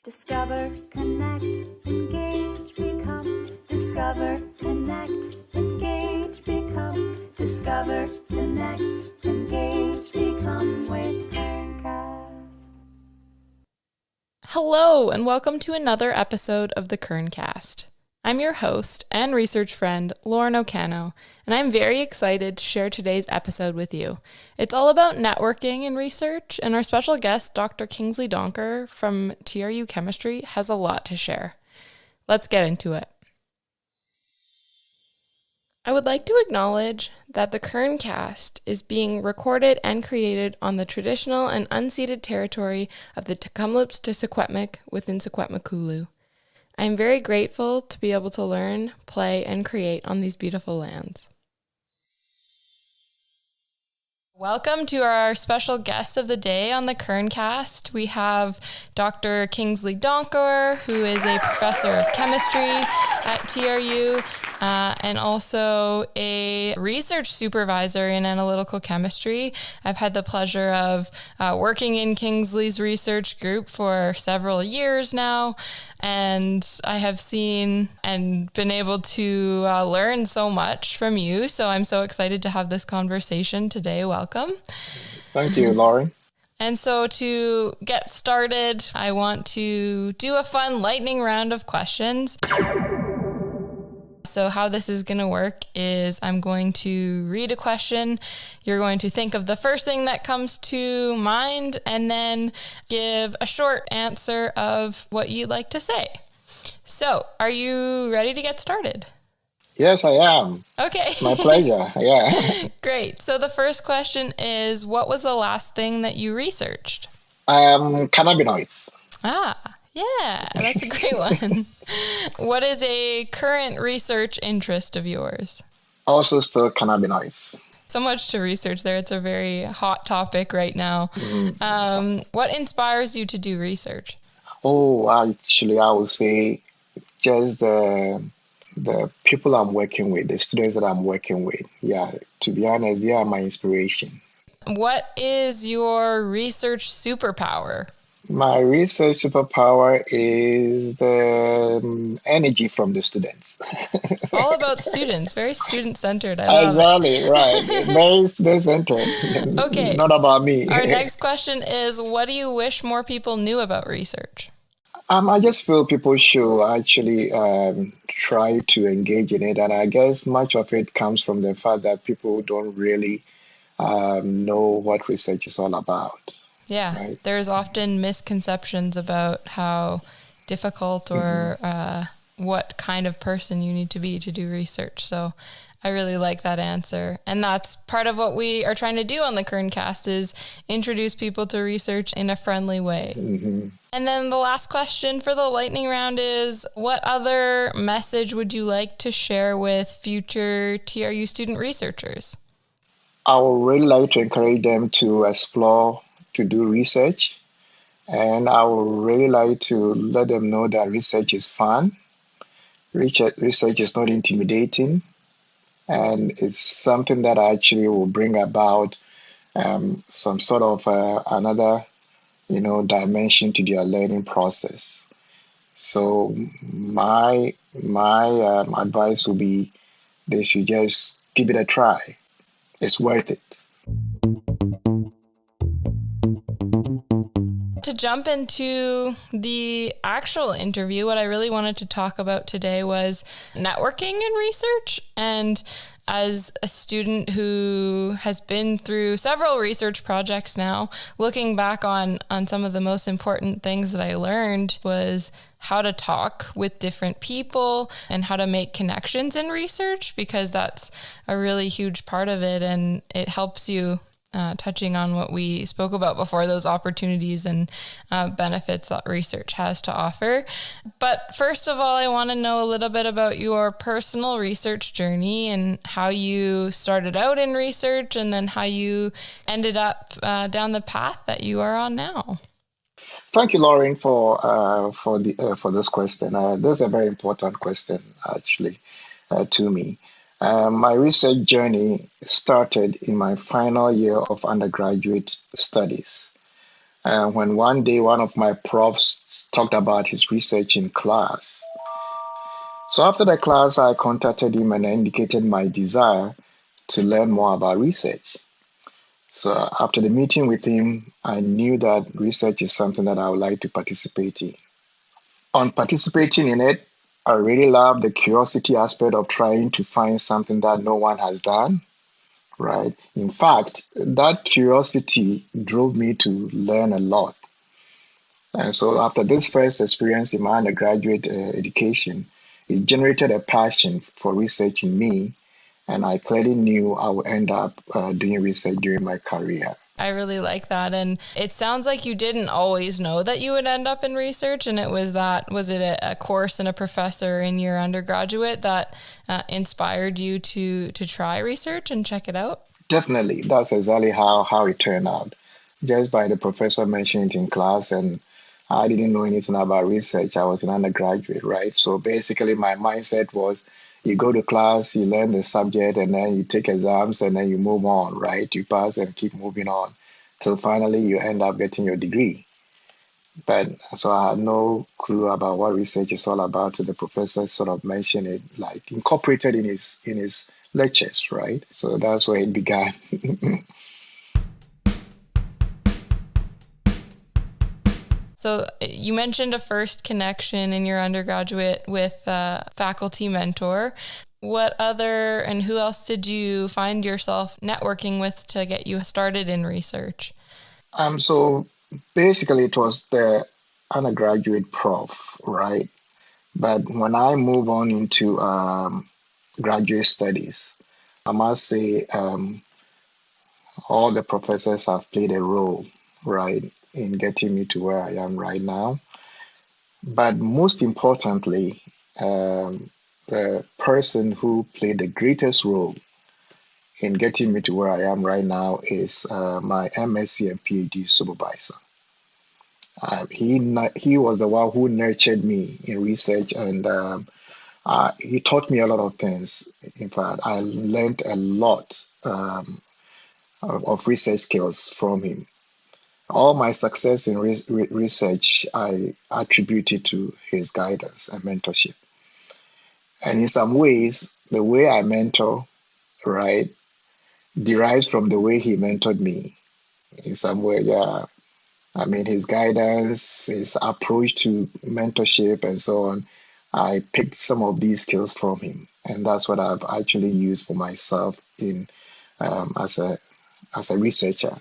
Discover, connect, engage, become. Discover, connect, engage, become. Discover, connect, engage, become with CURNcast. Hello, and welcome to another episode of the CURNcast. I'm your host and research friend, Lauren Ocano, and I'm very excited to share today's episode with you. It's all about networking in research, and our special guest, Dr. Kingsley Donkor from TRU Chemistry, has a lot to share. Let's get into it. I would like to acknowledge that the CURNcast is being recorded and created on the traditional and unceded territory of the Tecumloops to Secwepemc within Secwepemcúlecw. I am very grateful to be able to learn, play, and create on these beautiful lands. Welcome to our special guest of the day on the CURNcast. We have Dr. Kingsley Donkor, who is a professor of chemistry at TRU, and also a research supervisor in analytical chemistry. I've had the pleasure of working in Kingsley's research group for several years now, and I have seen and been able to learn so much from you. So I'm so excited to have this conversation today. Welcome. Thank you, Lauren. And so to get started, I want to do a fun lightning round of questions. So how this is going to work is I'm going to read a question. You're going to think of the first thing that comes to mind and then give a short answer of what you'd like to say. So are you ready to get started? Yes, I am. Okay. My pleasure. Yeah. Great. So the first question is, what was the last thing that you researched? Cannabinoids. Yeah, that's a great one. What is a current research interest of yours? Also still cannabinoids. So much to research there. It's a very hot topic right now. What inspires you to do research? Oh, actually, I would say just the people I'm working with, the students that I'm working with. Yeah, to be honest, they are my inspiration. What is your research superpower? My research superpower is the energy from the students. All about students, very student-centered. I love Exactly, it. right. Very student-centered. Okay. Not about me. Our next question is, what do you wish more people knew about research? I just feel people should actually try to engage in it. And I guess much of it comes from the fact that people don't really know what research is all about. Yeah, right? There's often misconceptions about how difficult or what kind of person you need to be to do research. So I really like that answer. And that's part of what we are trying to do on the CURNcast is introduce people to research in a friendly way. Mm-hmm. And then the last question for the lightning round is, what other message would you like to share with future TRU student researchers? I would really like to encourage them to explore, to do research. And I would really like to let them know that research is fun. Research is not intimidating. And it's something that actually will bring about some sort of another, dimension to their learning process. So my advice would be they should just give it a try. It's worth it. To jump into the actual interview, what I really wanted to talk about today was networking in research. And as a student who has been through several research projects now, looking back on some of the most important things that I learned was how to talk with different people and how to make connections in research, because that's a really huge part of it. And it helps you touching on what we spoke about before, those opportunities and benefits that research has to offer. But first of all, I want to know a little bit about your personal research journey and how you started out in research and then how you ended up down the path that you are on now. Thank you, Lauren, for this question. This is a very important question, actually, to me. My research journey started in my final year of undergraduate studies. when one day one of my profs talked about his research in class. So after the class, I contacted him and I indicated my desire to learn more about research. So after the meeting with him, I knew that research is something that I would like to participate in. On participating in it, I really love the curiosity aspect of trying to find something that no one has done, right? In fact, that curiosity drove me to learn a lot. And so after this first experience in my undergraduate education, it generated a passion for research in me, and I clearly knew I would end up doing research during my career. I really like that. And it sounds like you didn't always know that you would end up in research. And was it a course and a professor in your undergraduate that inspired you to try research and check it out? Definitely. That's exactly how it turned out. Just by the professor mentioning it in class, and I didn't know anything about research. I was an undergraduate, right? So basically my mindset was, you go to class, you learn the subject, and then you take exams, and then you move on, right? You pass and keep moving on till finally you end up getting your degree. But so I had no clue about what research is all about. So the professor sort of mentioned it, like incorporated in his lectures, right? So that's where it began. So you mentioned a first connection in your undergraduate with a faculty mentor. What other and who else did you find yourself networking with to get you started in research? So basically it was the undergraduate prof, right? But when I move on into graduate studies, I must say all the professors have played a role, right, in getting me to where I am right now. But most importantly, the person who played the greatest role in getting me to where I am right now is my MSc and PhD supervisor. He was the one who nurtured me in research, and he taught me a lot of things. In fact, I learned a lot of research skills from him. All my success in research, I attributed to his guidance and mentorship. And in some ways, the way I mentor, right, derives from the way he mentored me. In some way, yeah. I mean, his guidance, his approach to mentorship, and so on. I picked some of these skills from him, and that's what I've actually used for myself in as a researcher.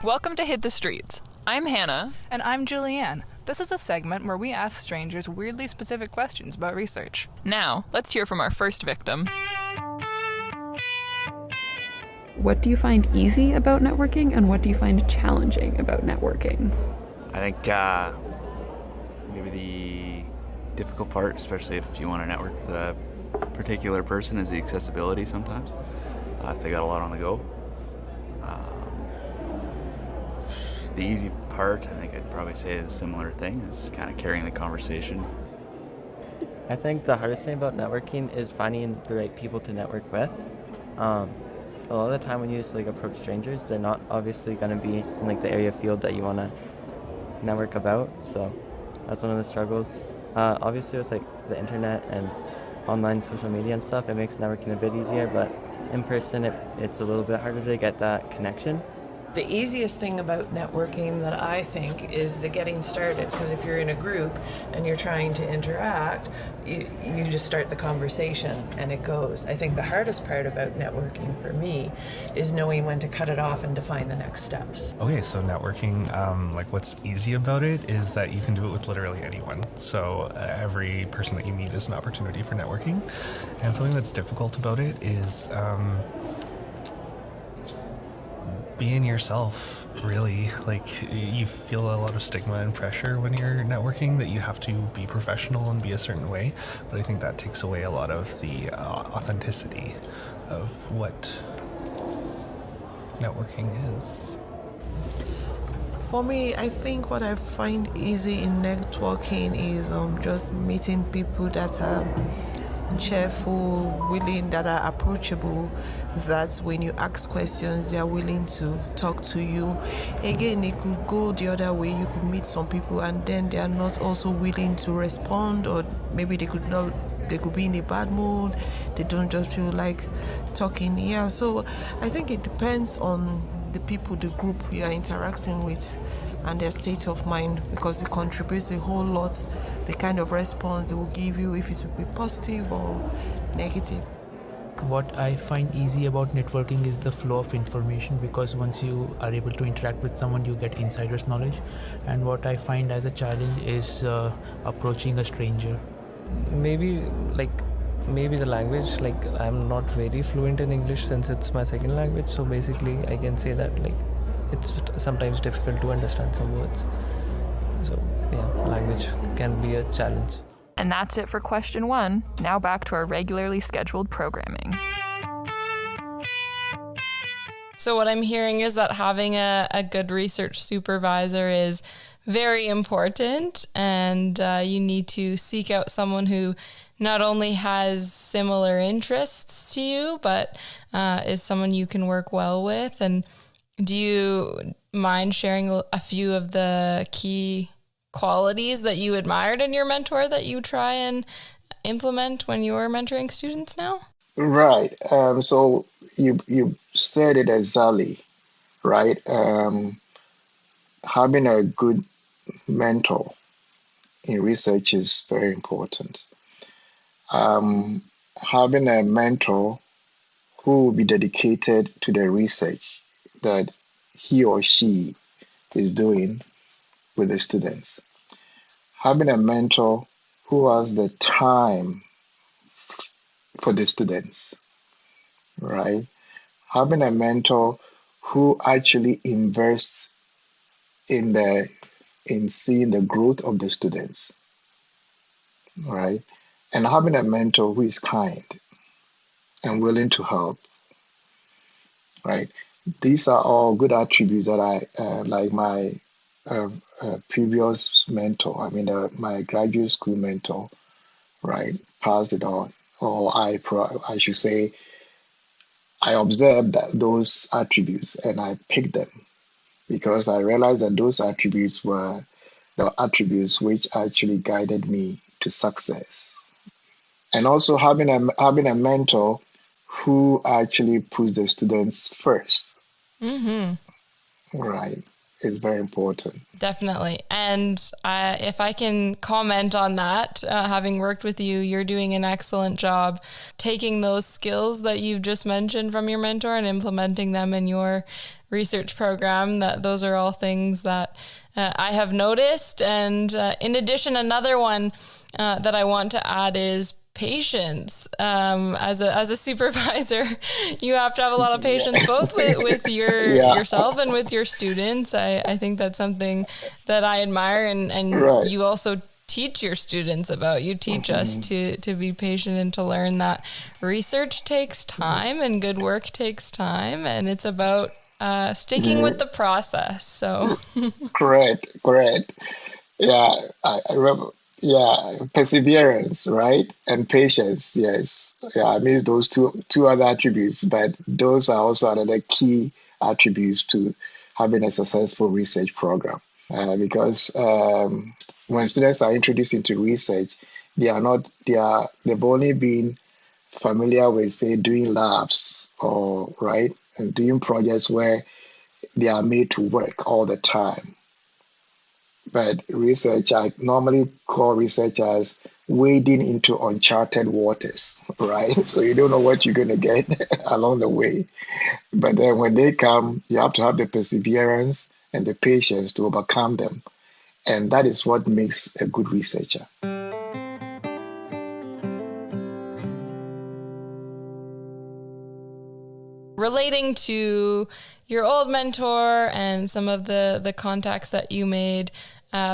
Welcome to Hit the Streets. I'm Hannah. And I'm Julianne. This is a segment where we ask strangers weirdly specific questions about research. Now, let's hear from our first victim. What do you find easy about networking, and what do you find challenging about networking? I think maybe the difficult part, especially if you want to network with a particular person, is the accessibility sometimes. If they got a lot on the go. The easy part, I think I'd probably say a similar thing, is kind of carrying the conversation. I think the hardest thing about networking is finding the right people to network with. A lot of the time when you just approach strangers, they're not obviously going to be in the area field that you want to network about, so that's one of the struggles. Obviously with the internet and online social media and stuff, it makes networking a bit easier, but in person it's a little bit harder to get that connection. The easiest thing about networking that I think is the getting started, because if you're in a group and you're trying to interact, you just start the conversation and it goes. I think the hardest part about networking for me is knowing when to cut it off and define the next steps. Okay, so networking, what's easy about it is that you can do it with literally anyone. So every person that you meet is an opportunity for networking. And something that's difficult about it is being yourself, really. You feel a lot of stigma and pressure when you're networking that you have to be professional and be a certain way, but I think that takes away a lot of the authenticity of what networking is. For me, I think what I find easy in networking is just meeting people that are cheerful, willing, that are approachable, that when you ask questions, they are willing to talk to you. Again, it could go the other way. You could meet some people and then they are not also willing to respond, or maybe they could be in a bad mood. They don't just feel like talking. Yeah, so I think it depends on the people, the group you are interacting with, and their state of mind, because it contributes a whole lot, the kind of response they will give you, if it will be positive or negative. What I find easy about networking is the flow of information, because once you are able to interact with someone, you get insider's knowledge. And what I find as a challenge is approaching a stranger. Maybe the language, I'm not very fluent in English since it's my second language, so basically I can say that it's sometimes difficult to understand some words. So yeah, language can be a challenge. And that's it for question 1. Now back to our regularly scheduled programming. So what I'm hearing is that having a good research supervisor is very important, and you need to seek out someone who not only has similar interests to you, but is someone you can work well with. And do you mind sharing a few of the key qualities that you admired in your mentor that you try and implement when you're mentoring students now? Right. So you said it exactly, right? Having a good mentor in research is very important. Having a mentor who will be dedicated to the research that he or she is doing with the students. Having a mentor who has the time for the students, right? Having a mentor who actually invests in seeing the growth of the students, right? And having a mentor who is kind and willing to help, right? These are all good attributes that I like my previous mentor, my graduate school mentor, right, passed it on. Or I should say, I observed those attributes and I picked them because I realized that those attributes were the attributes which actually guided me to success. And also having a mentor who actually puts the students first. Mm-hmm. Right. Is very important. Definitely. And if I can comment on that, having worked with you, you're doing an excellent job taking those skills that you've just mentioned from your mentor and implementing them in your research program. That those are all things that I have noticed. And in addition, another one that I want to add is patience. As a supervisor, you have to have a lot of patience, both with yourself and with your students. I think that's something that I admire, and right. You also teach your students about. You teach us to be patient and to learn that research takes time and good work takes time, and it's about sticking with the process. So correct. Yeah, I remember. Yeah, perseverance, right? And patience, yes. Yeah, I mean those two other attributes, but those are also another key attributes to having a successful research program. Because when students are introduced into research, they've only been familiar with, say, doing labs or right, and doing projects where they are made to work all the time. But research, I normally call research as wading into uncharted waters, right? So you don't know what you're going to get along the way. But then when they come, you have to have the perseverance and the patience to overcome them. And that is what makes a good researcher. Relating to your old mentor and some of the contacts that you made,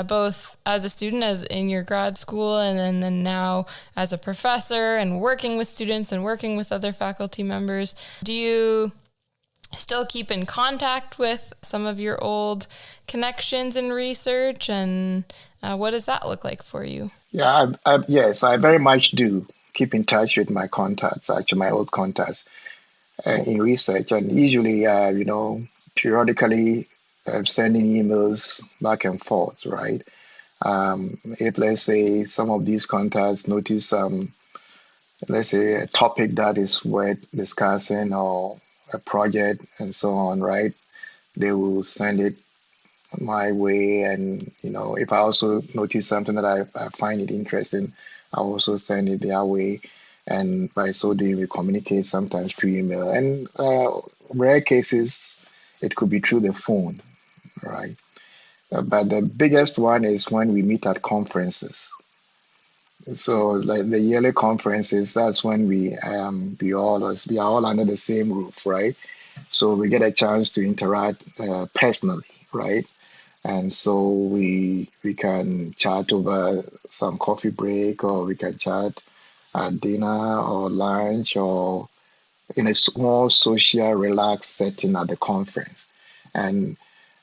both as a student, as in your grad school, and then now as a professor and working with students and working with other faculty members, do you still keep in contact with some of your old connections in research, and what does that look like for you? Yeah, yes, I very much do. keep in touch with my contacts, actually my old contacts in research, and usually, periodically sending emails back and forth, right? If let's say some of these contacts notice, let's say a topic that is worth discussing or a project and so on, right? They will send it my way, and if I also notice something that I find it interesting, I'll also send it their way, and by so doing we communicate sometimes through email, and rare cases it could be through the phone, right? But the biggest one is when we meet at conferences. So like the yearly conferences, that's when we are all under the same roof, right? So we get a chance to interact personally, right? And so we can chat over some coffee break, or we can chat at dinner or lunch, or in a small social relaxed setting at the conference. And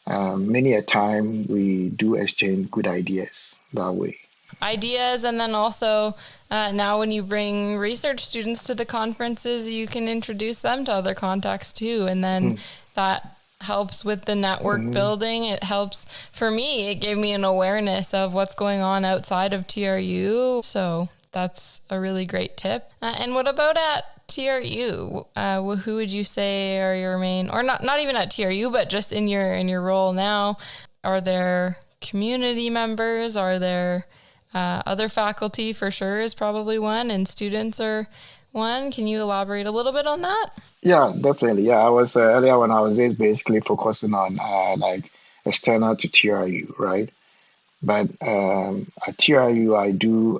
many a time we do exchange good ideas that way. Ideas, and then also now when you bring research students to the conferences, you can introduce them to other contacts too, and then that helps with the network building. It helps, for me, it gave me an awareness of what's going on outside of TRU, so that's a really great tip. And what about at TRU? Who would you say are your main, or not even at TRU, but just in your role now? Are there community members? Are there other faculty? For sure is probably one, and students are one. Can you elaborate a little bit on that? Yeah, definitely. Yeah, I was earlier when I was there basically focusing on like external to TRU, right? But at TRU, I do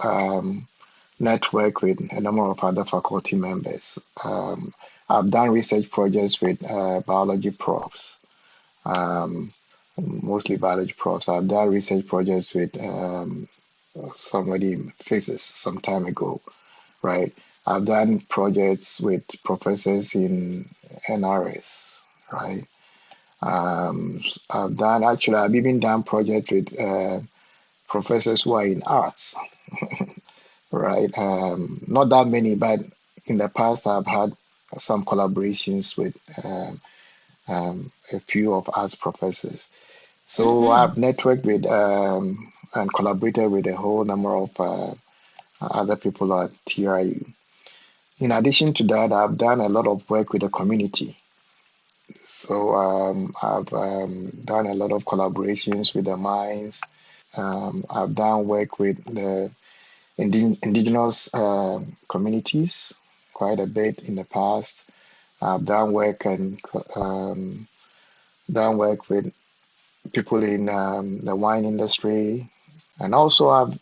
network with a number of other faculty members. I've done research projects with biology profs, mostly biology profs. I've done research projects with somebody in physics some time ago, right? I've done projects with professors in NRS, right? I've even done projects with professors who are in arts, right? Not that many, but in the past I've had some collaborations with a few of arts professors. So I've networked with and collaborated with a whole number of other people at TRU. In addition to that, I've done a lot of work with the community. So I've done a lot of collaborations with the mines. I've done work with the indigenous communities quite a bit in the past. I've done work with people in the wine industry. And also I've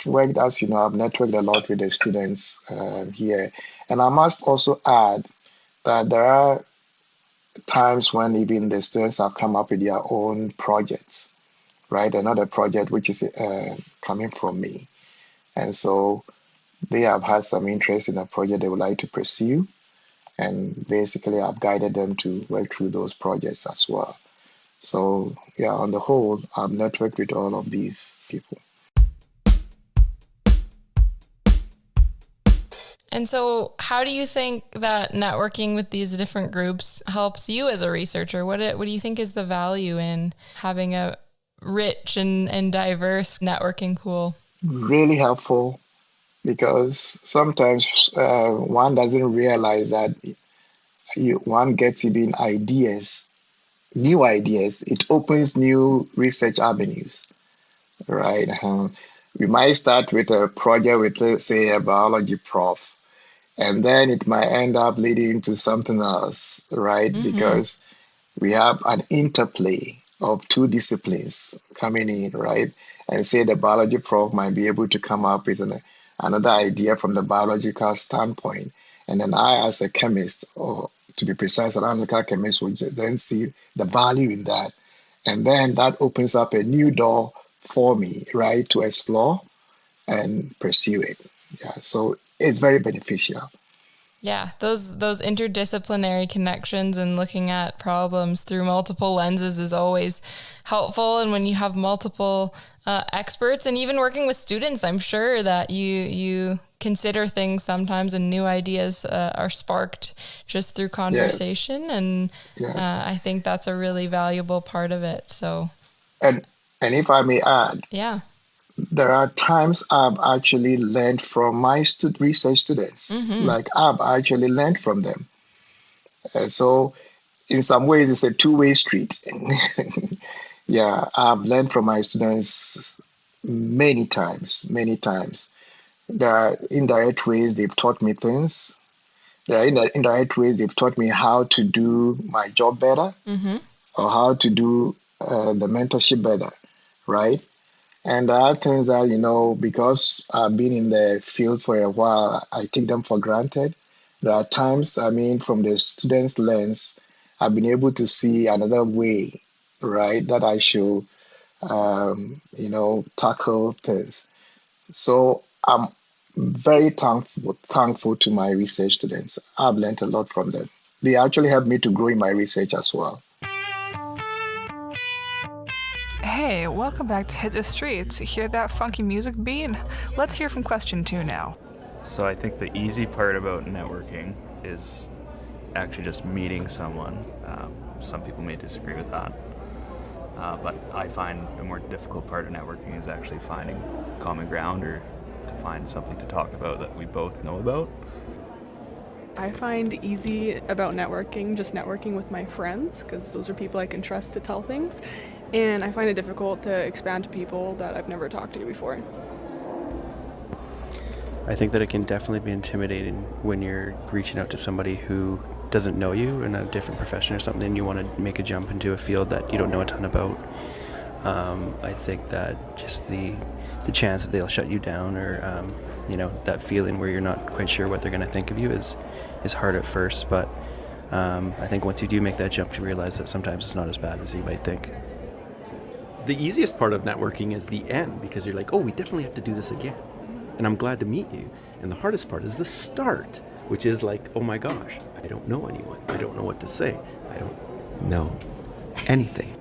worked, as you know, I've networked a lot with the students here. And I must also add that there are times when even the students have come up with their own projects, right? Another project which is coming from me. And so they have had some interest in a project they would like to pursue. And basically I've guided them to work through those projects as well. So yeah, on the whole, I've networked with all of these people. And so how do you think that networking with these different groups helps you as a researcher? What do you think is the value in having a rich and diverse networking pool? Really helpful, because sometimes one doesn't realize that one gets even new ideas. It opens new research avenues, right? We might start with a project with, let's say, a biology prof, and then it might end up leading to something else, right? Because we have an interplay of two disciplines coming in, right? And say the biology prof might be able to come up with another idea from the biological standpoint. And then I, as a chemist, or to be precise, an analytical chemist, would then see the value in that. And then that opens up a new door for me, right, to explore and pursue it. Yeah, so it's very beneficial. Yeah, those interdisciplinary connections and looking at problems through multiple lenses is always helpful. And when you have multiple experts, and even working with students, I'm sure that you consider things sometimes and new ideas are sparked just through conversation. Yes. And yes. I think that's a really valuable part of it. So, and if I may add, yeah, there are times I've actually learned from my research students. Mm-hmm. Like I've actually learned from them. So in some ways, it's a two-way street. Yeah, I've learned from my students many times. There are indirect ways they've taught me things. There are indirect ways they've taught me how to do my job better, mm-hmm. or how to do the mentorship better, right? And there are things that, because I've been in the field for a while, I take them for granted. There are times, from the student's lens, I've been able to see another way, right, that I should, tackle things. So I'm very thankful to my research students. I've learned a lot from them. They actually helped me to grow in my research as well. Hey, welcome back to Hit the Streets. Hear that funky music beat? Let's hear from question 2 now. So I think the easy part about networking is actually just meeting someone. Some people may disagree with that. But I find the more difficult part of networking is actually finding common ground or to find something to talk about that we both know about. I find easy about networking, just networking with my friends, because those are people I can trust to tell things. And I find it difficult to expand to people that I've never talked to before. I think that it can definitely be intimidating when you're reaching out to somebody who doesn't know you in a different profession or something, and you want to make a jump into a field that you don't know a ton about. I think that just the chance that they'll shut you down, or that feeling where you're not quite sure what they're going to think of you is hard at first. But I think once you do make that jump, you realize that sometimes it's not as bad as you might think. The easiest part of networking is the end, because you're like, oh, we definitely have to do this again. And I'm glad to meet you. And the hardest part is the start, which is like, oh my gosh, I don't know anyone. I don't know what to say. I don't know anything.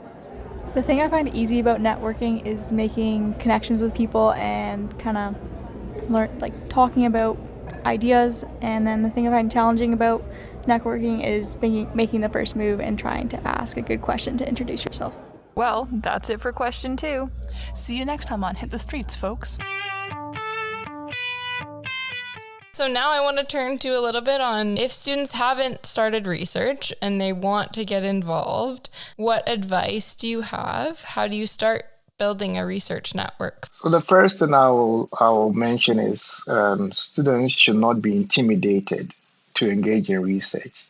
The thing I find easy about networking is making connections with people and kind of talking about ideas. And then the thing I find challenging about networking is making the first move and trying to ask a good question to introduce yourself. Well, that's it for question 2. See you next time on Hit the Streets, folks. So now I want to turn to a little bit on if students haven't started research and they want to get involved, what advice do you have? How do you start building a research network? So the first thing I will mention is students should not be intimidated to engage in research.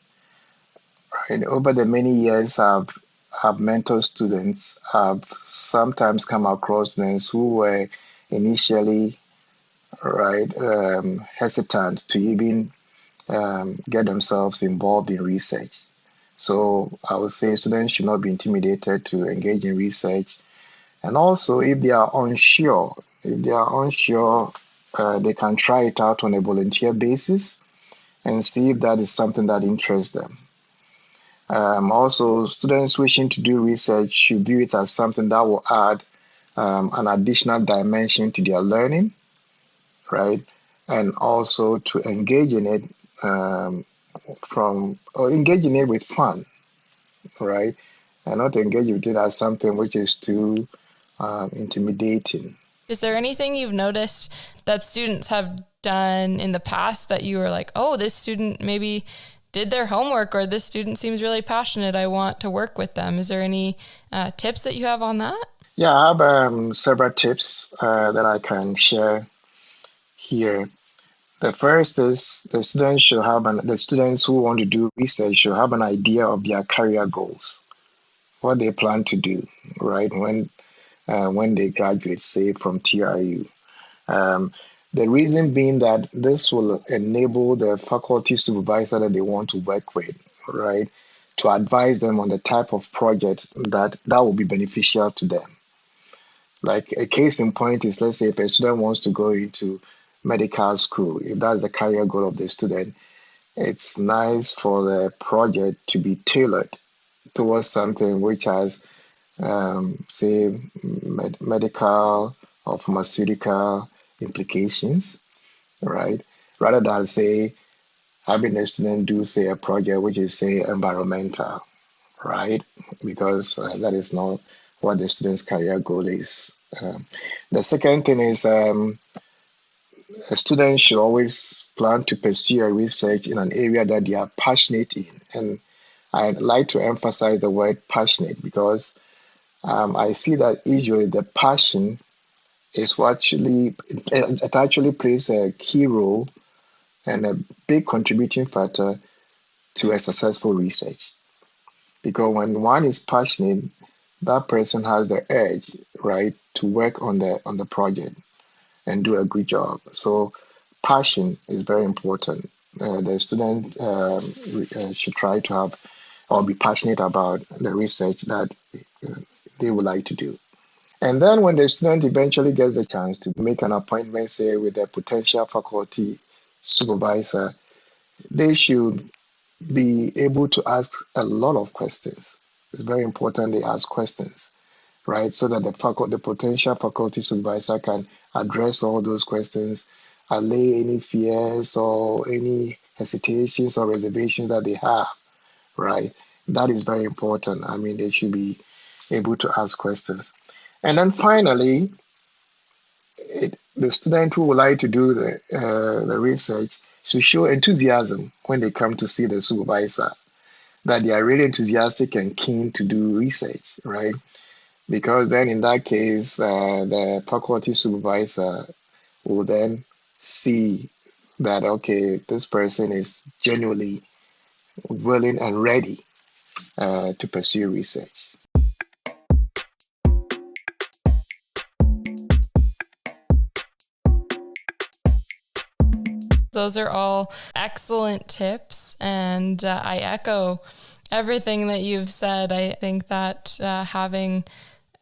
Right? Over the many years I've mentored students, I've sometimes come across students who were initially hesitant to even get themselves involved in research. So I would say students should not be intimidated to engage in research. And also, if they are unsure, they can try it out on a volunteer basis and see if that is something that interests them. Also, students wishing to do research should view it as something that will add an additional dimension to their learning, right? And also to engage in it engage in it with fun, right? And not engage with it as something which is too intimidating. Is there anything you've noticed that students have done in the past that you were like, oh, this student maybe did their homework, or this student seems really passionate, I want to work with them? Is there any tips that you have on that? Yeah, I have several tips that I can share here. The first is the students who want to do research should have an idea of their career goals, what they plan to do, right, when they graduate, say, from TRU. The reason being that this will enable the faculty supervisor that they want to work with, right, to advise them on the type of project that will be beneficial to them. Like a case in point is, let's say if a student wants to go into medical school, if that's the career goal of the student, it's nice for the project to be tailored towards something which has, say, medical or pharmaceutical implications, right? Rather than say having a student do say a project which is say environmental, right? Because that is not what the student's career goal is. The second thing is a student should always plan to pursue a research in an area that they are passionate in. And I'd like to emphasize the word passionate because I see that usually the passion is what it actually plays a key role and a big contributing factor to a successful research. Because when one is passionate, that person has the urge, right, to work on the project and do a good job. So passion is very important. The student should try to have or be passionate about the research that they would like to do. And then when the student eventually gets the chance to make an appointment, say, with a potential faculty supervisor, they should be able to ask a lot of questions. It's very important they ask questions, right? So that the potential faculty supervisor can address all those questions, allay any fears or any hesitations or reservations that they have, right? That is very important. I mean, they should be able to ask questions. And then finally, the student who would like to do the research should show enthusiasm when they come to see the supervisor, that they are really enthusiastic and keen to do research, right? Because then in that case, the faculty supervisor will then see that, okay, this person is genuinely willing and ready to pursue research. Those are all excellent tips, and I echo everything that you've said. I think that having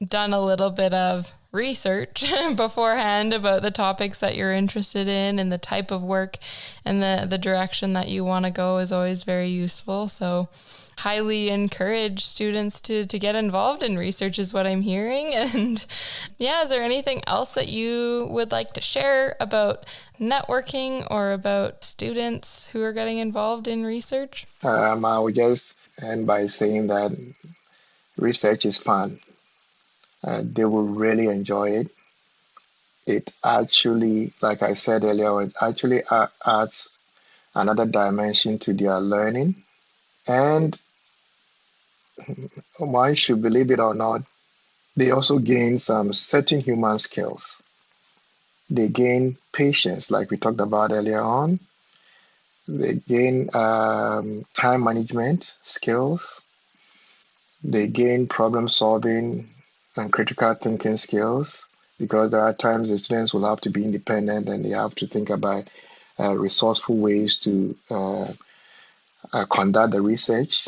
done a little bit of research beforehand about the topics that you're interested in and the type of work and the direction that you want to go is always very useful. So highly encourage students to get involved in research is what I'm hearing. And yeah, is there anything else that you would like to share about networking or about students who are getting involved in research? I would just end by saying that research is fun. They will really enjoy it. It actually, like I said earlier, it actually adds another dimension to their learning. And one should believe it or not, they also gain some certain human skills. They gain patience, like we talked about earlier on. They gain time management skills. They gain problem solving and critical thinking skills, because there are times the students will have to be independent and they have to think about resourceful ways to conduct the research.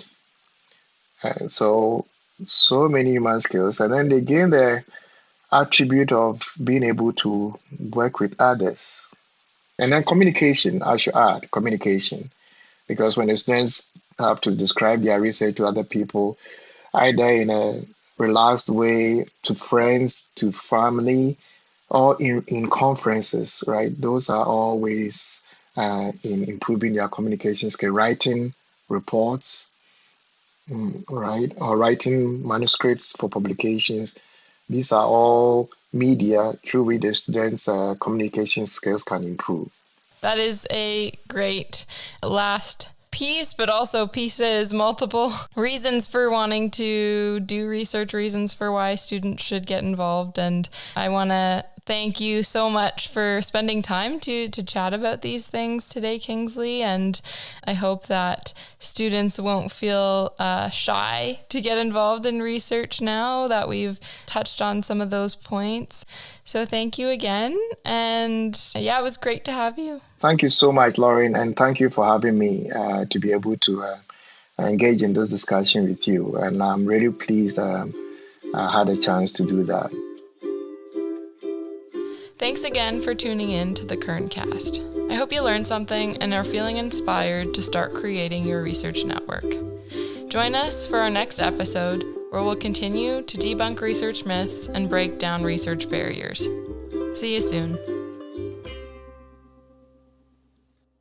So many human skills. And then they gain the attribute of being able to work with others. And then communication, I should add, communication. Because when the students have to describe their research to other people, either in a relaxed way, to friends, to family, or in conferences, right? Those are all ways in improving their communication skill, writing reports, right? Or writing manuscripts for publications. These are all media through which the students' communication skills can improve. That is a great last piece, but also pieces, multiple reasons for wanting to do research, reasons for why students should get involved. And I want to thank you so much for spending time to chat about these things today, Kingsley. And I hope that students won't feel shy to get involved in research now that we've touched on some of those points. So thank you again. And yeah, it was great to have you. Thank you so much, Lauren. And thank you for having me to be able to engage in this discussion with you. And I'm really pleased I had a chance to do that. Thanks again for tuning in to the CURNcast. I hope you learned something and are feeling inspired to start creating your research network. Join us for our next episode, where we'll continue to debunk research myths and break down research barriers. See you soon.